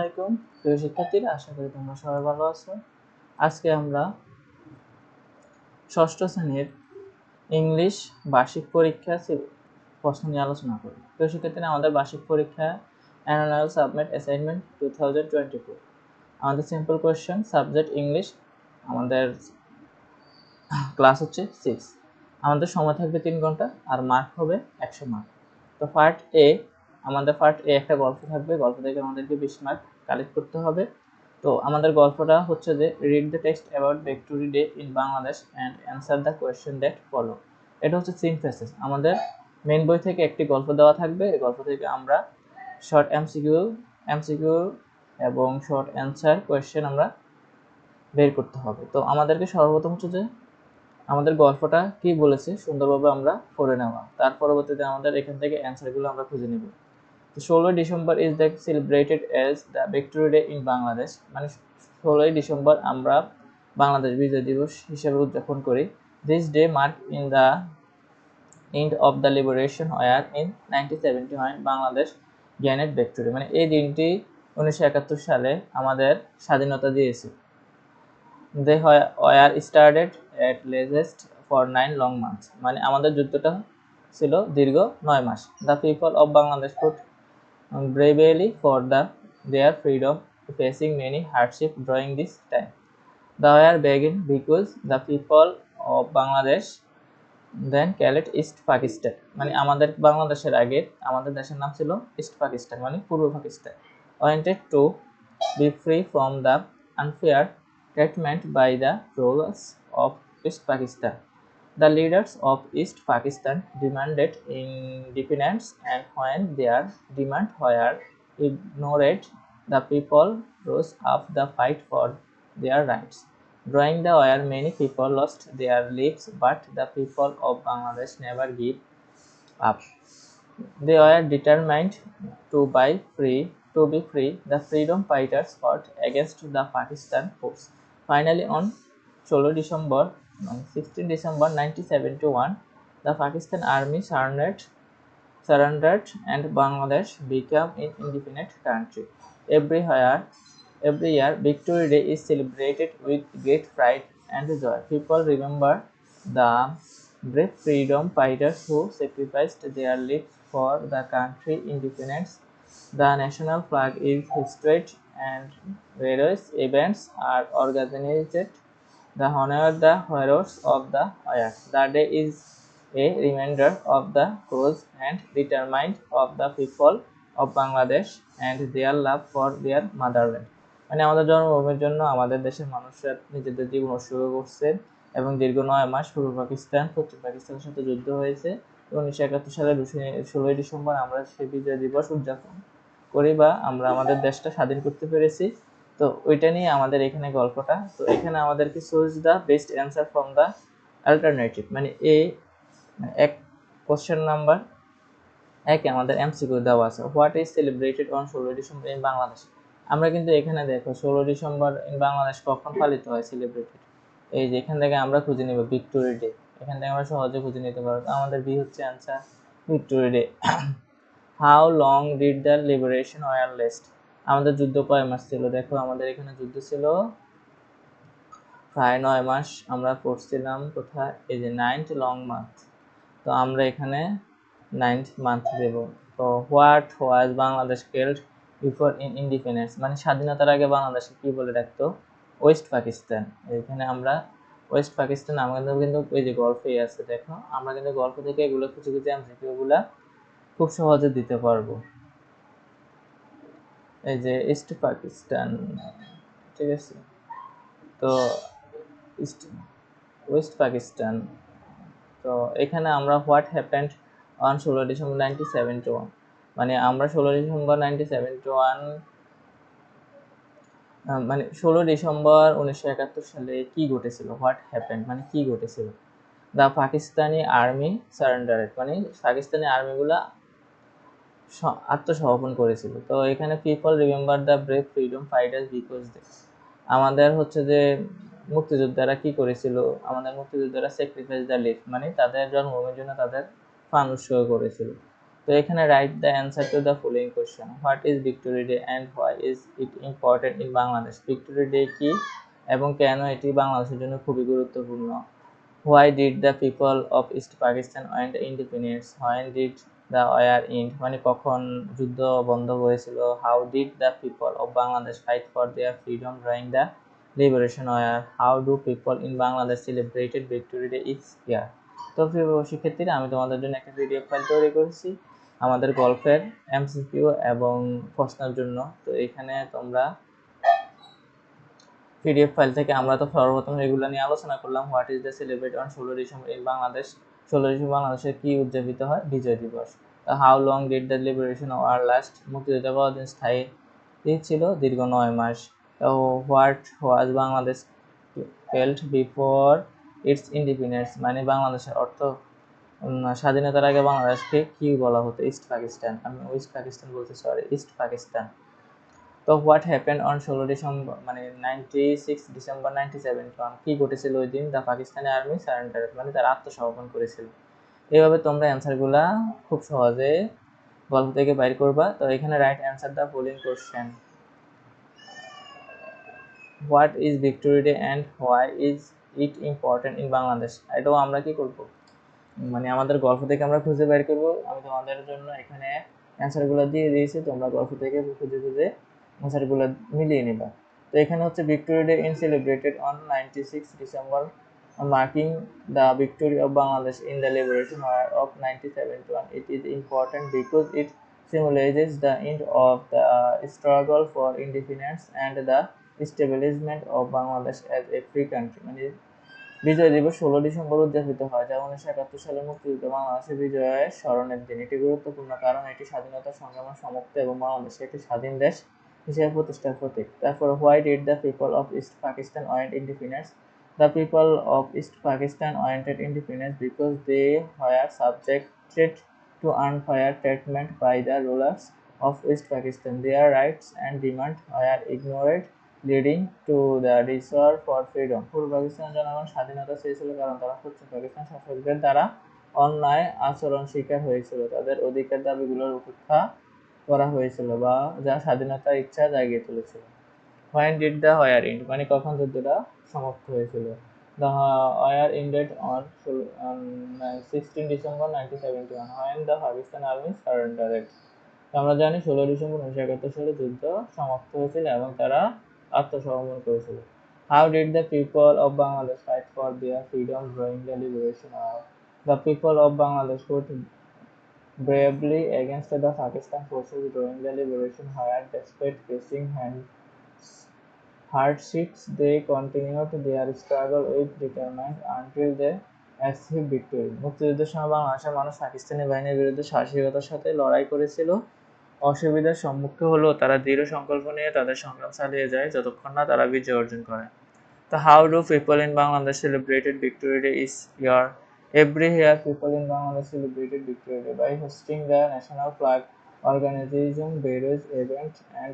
আসসালামাইকুম প্রিয় শিক্ষার্থীরা, আশা করি তোমরা সবাই ভালো আছো। আজকে আমরা ষষ্ঠ শ্রেণীর ইংলিশ বার্ষিক পরীক্ষা প্রশ্ন নিয়ে আলোচনা করব। প্রিয় শিক্ষার্থীরা, আমাদের বার্ষিক পরীক্ষা অ্যানুয়াল সাবমিট অ্যাসাইনমেন্ট 2024। আমাদের সিম্পল কোয়েশ্চেন, সাবজেক্ট ইংলিশ, আমাদের ক্লাস হচ্ছে 6। আমাদের সময় থাকবে 3 ঘন্টা আর মার্ক হবে 100 মার্ক। তো আমাদের পার্ট এ একটা গল্প থাকবে, গল্প থেকে আমাদেরকে 20 মার্ক কালেক্ট করতে হবে। তো আমাদের গল্পটা হচ্ছে যে read the text about victory day in Bangladesh and answer the question that follow. এটা হচ্ছে সিন প্যাসেজ। আমাদের মেইন বই থেকে একটি গল্প দেওয়া থাকবে, এই গল্প থেকে আমরা শর্ট এমসিকিউ এবং শর্ট অ্যান্সার কোয়েশ্চেন আমরা বের করতে হবে। তো আমাদেরকে সর্বপ্রথম হচ্ছে যে আমাদের গল্পটা কি বলেছে সুন্দরভাবে আমরা পড়ে নেওয়া, তার পরবর্তীতে আমাদের এখান থেকে অ্যান্সারগুলো আমরা খুঁজে নেব। তো 16 December is the celebrated as the victory day in Bangladesh, মানে 16 ডিসেম্বর আমরা বাংলাদেশ বিজয় দিবস হিসেবে উদযাপন করি। This day mark in the end of the liberation war in 1971 Bangladesh gained victory, মানে এই দিনটি 1971 সালে আমাদের স্বাধীনতা দিয়েছে। They were started at least for 9 long months, মানে আমাদের যুদ্ধটা ছিল দীর্ঘ 9 মাস। The people of Bangladesh fought bravely for their freedom, facing many hardships during this time. The war began because the people of Bangladesh then called East Pakistan, মানে আমাদের বাংলাদেশের আগে আমাদের দেশের নাম ছিল ইস্ট পাকিস্তান, মানে পূর্ব Pakistan, wanted to be free from the unfair treatment by the rulers of East Pakistan. The leaders of East Pakistan demanded independence, and when their demands were ignored, the people rose up to fight for their rights. During the war, many people lost their lives, but the people of Bangladesh never gave up. They were determined to be free. The freedom fighters fought against the Pakistan force. Finally, on 16 December 1971, the Pakistan army surrendered and Bangladesh became an independent country. Every year, Victory Day is celebrated with great pride and joy. People remember the brave freedom fighters who sacrificed their lives for the country's independence. The national flag is hoisted and various events are organized to honor the heroes of the war. The day is a reminder of the courage and determination of the people of Bangladesh and their love for their motherland. মানে আমাদের জন্মভূমির জন্য আমাদের দেশের মানুষরা নিজেদের জীবন উৎসর্গ করছে এবং দীর্ঘ 9 মাস পূর্ব পাকিস্তান পশ্চিম পাকিস্তানের সাথে যুদ্ধ হয়েছে। 1971 সালের 16 ডিসেম্বর আমরা সেই বিজয় দিবস উদযাপন করি বা আমরা আমাদের দেশটা স্বাধীন করতে পেরেছি। তো ওইটা নিয়ে আমাদের এখানে গল্পটা। তো এখানে আমাদেরকে choose the best answer from the alternative, মানে এক কোশ্চেন নাম্বার একে আমাদের এমসিকিউ দেওয়া আছে, what is celebrated on 16 December in Bangladesh. আমরা কিন্তু এখানে দেখো 16 ডিসেম্বর ইন বাংলাদেশ কখন পালিত হয় সেলিব্রেটেড, এই যে এখান থেকে আমরা খুঁজে নেব ভিক্টোরি ডে, এখান থেকে আমরা সহজে খুঁজে নিতে পারবো। আমাদের বি হচ্ছে answer, victory day. How long did the liberation war last, আমাদের যুদ্ধ কয় মাস ছিল? দেখো আমাদের এখানে যুদ্ধ ছিল প্রায় 9 মাস। আমরা পড়ছিলাম কোথায়, এই যে 9th লং মান্থ, তো আমরা এখানে 9th মান্থ দেব। তো what was Bangladesh called before independence, মানে স্বাধীনতার আগে বাংলাদেশকে কি বলে রাখতো? ওয়েস্ট পাকিস্তান। এখানে আমরা ওয়েস্ট পাকিস্তান আমাদের কিন্তু এই যে গল্পেই আছে, দেখো আমরা কিন্তু গল্প থেকে এগুলো কিছু কিছু এমসিকিউগুলা খুব সহজে দিতে পারবো। এই যে ইস্ট পাকিস্তান, ঠিক আছে, তো ওয়েস্ট পাকিস্তান। তো এখানে আমরা হোয়াট হ্যাপেন্ড অন 16 ডিসেম্বর 1971, মানে আমরা 16 ডিসেম্বর 1971 মানে 16 ডিসেম্বর 1971 সালে কি ঘটেছিল? হোয়াট হ্যাপেন্ড মানে কি ঘটেছিল? দ্য পাকিস্তানি আর্মি সারেন্ডারেড, মানে পাকিস্তানি আর্মিগুলা আত্মসমর্পণ করেছিল। তো এখানে people remember the brave freedom fighters because they, আমাদের হচ্ছে যে মুক্তিযোদ্ধারা কি করেছিল? আমাদের মুক্তিযোদ্ধারা স্যাক্রিফাইস দ্য লাইফ, মানে তাদের জন্মভূমির জন্য তাদের প্রাণ উৎসর্গ করেছিল। তো তো এখানে write the answer to the following question. What is victory day and why is it important in Bangladesh? Victory day কি এবং কেন এটি বাংলাদেশের জন্য খুবই গুরুত্বপূর্ণ? Why did the people of east Pakistan want independence? When did the war end, মানে কখন যুদ্ধ বন্ধ হয়েছিল? How did the people of Bangladesh fight for their freedom during the liberation war? How do people in Bangladesh celebrated victory day is ইয়ার? তো প্রিয় শিক্ষার্থীরা, আমি তোমাদের জন্য একটা পিডিএফ ফাইল তৈরি করেছি আমাদের গল্পের এমসিকিউ এবং প্রশ্নের জন্য। তো এখানে তোমরা পিডিএফ ফাইল থেকে আমরা তো সর্বপ্রথম এগুলো নিয়ে আলোচনা করলাম। What is the celebrate on 16 December in Bangladesh? 16 December বাংলাদেশে কি উদযাপিত হয়? বিজয় দিবস। How long did the liberation war last? মুক্তিযুদ্ধ কতদিন স্থায়ী ছিল? দীর্ঘ 9 মাস। What was Bangladesh felt before its independence? মানে বাংলাদেশের অর্থ স্বাধীনতার আগে বাংলাদেশকে কি বলা হতো? ইস্ট পাকিস্তান। আমি ওয়েস্ট পাকিস্তান বলতে, সরি, ইস্ট পাকিস্তান। তো হোয়াট হ্যাপেন্ড অন 16 ডিসেম্বর, মানে 96 ডিসেম্বর 1971? কি ঘটেছিল ওই দিন? দ্য পাকিস্তানি আর্মি সারেন্ডার, মানে তারা আত্মসমর্পণ করেছিল। এইভাবে তোমরা অ্যান্সারগুলা খুব সহজে গল্প থেকে বাইর করবা। তো এখানে right answer the following question. What is victory day and why is it important in Bangladesh? এটাও আমরা কি করব, মানে আমাদের গল্প থেকে আমরা খুঁজে বের করব। আমি তোমাদের জন্য এখানে অ্যান্সারগুলো দিয়ে দিয়েছি, তোমরা গল্প থেকে খুঁজে খুঁজে অ্যান্সারগুলো মিলিয়ে নেবা। তো এখানে হচ্ছে victory day in celebrated on 96 December marking the victory of Bangladesh in the liberation war of 1971. It is important because it symbolizes the end of the struggle for independence and the establishment of Bangladesh as a free country. মানে বিজয় দিবস 16 December উদযাপিত হয়, যা 1971 সালে মুক্তিযুদ্ধ বাংলাদেশের বিজয়ের স্মরণের দিন। এটি গুরুত্বপূর্ণ কারণ এটি স্বাধীনতা সংগ্রামের সমাপ্তি এবং বাংলাদেশকে একটি স্বাধীন দেশ হিসেবে প্রতিষ্ঠার প্রতীক। তারপর why did the people of east Pakistan want independence? The people of east Pakistan wanted independence because they were subjected to unfair treatment by the rulers of west Pakistan. Their rights and demand were ignored leading to the desire for freedom. পূর্ব পাকিস্তানের জনগণ স্বাধীনতা চেয়েছিল কারণ তারা পশ্চিম পাকিস্তান শাসকদের দ্বারা অন্যায় আচরণ শিকার হয়েছিল। তাদের অধিকার দাবিগুলোর উপেক্ষা করা হয়েছিল বা যা স্বাধীনতার ইচ্ছা জাগিয়ে তুলেছিল। When did the war end, মানে কখন যুদ্ধটা সমাপ্ত হয়েছিল? The war ended on 16 December 1971 when the Pakistan army surrendered. আমরা জানি 16 ডিসেম্বর 1971 সালে যুদ্ধ সমাপ্ত হয়েছিল এবং তারা আত্মসমর্পণ করেছিল। How did the people of Bangladesh fight for their freedom during the liberation war? The people of Bangladesh fought bravely against the Pakistan forces during the liberation where, despite facing hardships, they continued their struggle with determination until they achieved victory. মুক্তিযুদ্ধের সময় বাংলাদেশের মানুষ পাকিস্তানি বাহিনীর বিরুদ্ধে সাহসিকতার সাথে লড়াই করেছিল। অসুবিধার সম্মুখীন হলেও তারা দৃঢ় সংকল্প নিয়ে তাদের সংগ্রাম চালিয়ে যায় যতক্ষণ না তারা বিজয় অর্জন করে। তো how do people in Bangladesh celebrated victory day is year? Every year, people in Bangladesh celebrated Victory Day by hosting the national flag organization, various events, and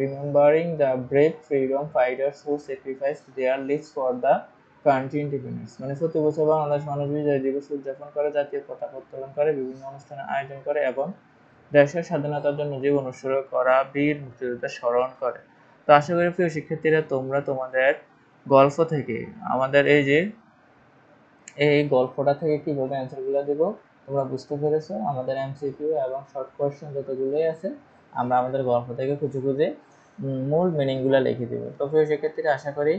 remembering the brave freedom fighters who sacrificed their lives for the country independence. মানে প্রতি বছর বাংলাদেশ মানুষ বিজয় দিবস উদযাপন করে, জাতীয় পতাকা উত্তোলন করে, বিভিন্ন অনুষ্ঠানের আয়োজন করে এবং দেশের স্বাধীনতার জন্য জীবন উৎসর্গ করা বীর মুক্তিযোদ্ধাদের স্মরণ করে। তো আশা করি প্রিয় শিক্ষার্থীরা, তোমরা তোমাদের গল্প থেকে আমাদের এই গল্পটা থেকে কিভাবে অ্যান্সারগুলো দেব তোমরা বুঝতে পেরেছো। আমাদের এমসিকিউ এবং শর্ট কোয়েশ্চেন যতগুলোই আছে আমরা আমাদের গল্প থেকে খুঁজে খুঁজে মূল মিনিংগুলো লিখে দেবো। তো প্রিয় শিক্ষার্থীরা, আশা করি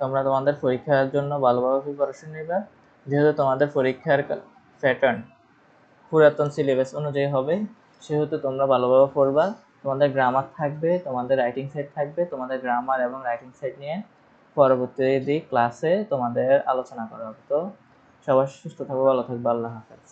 তোমরা তোমাদের পরীক্ষার জন্য ভালোভাবে প্রিপারেশন নেবে। যেহেতু তোমাদের পরীক্ষার প্যাটার্ন পুরাতন সিলেবাস অনুযায়ী হবে, সেহেতু তোমরা ভালোভাবে পড়বা। তোমাদের গ্রামার থাকবে, তোমাদের রাইটিং সেট থাকবে। তোমাদের গ্রামার এবং রাইটিং সেট নিয়ে পরবর্তী ক্লাসে তোমাদের আলোচনা করা হবে। তো সবাই সুস্থ থাকবে, ভালো থাকবে, আল্লাহ হাফেজ।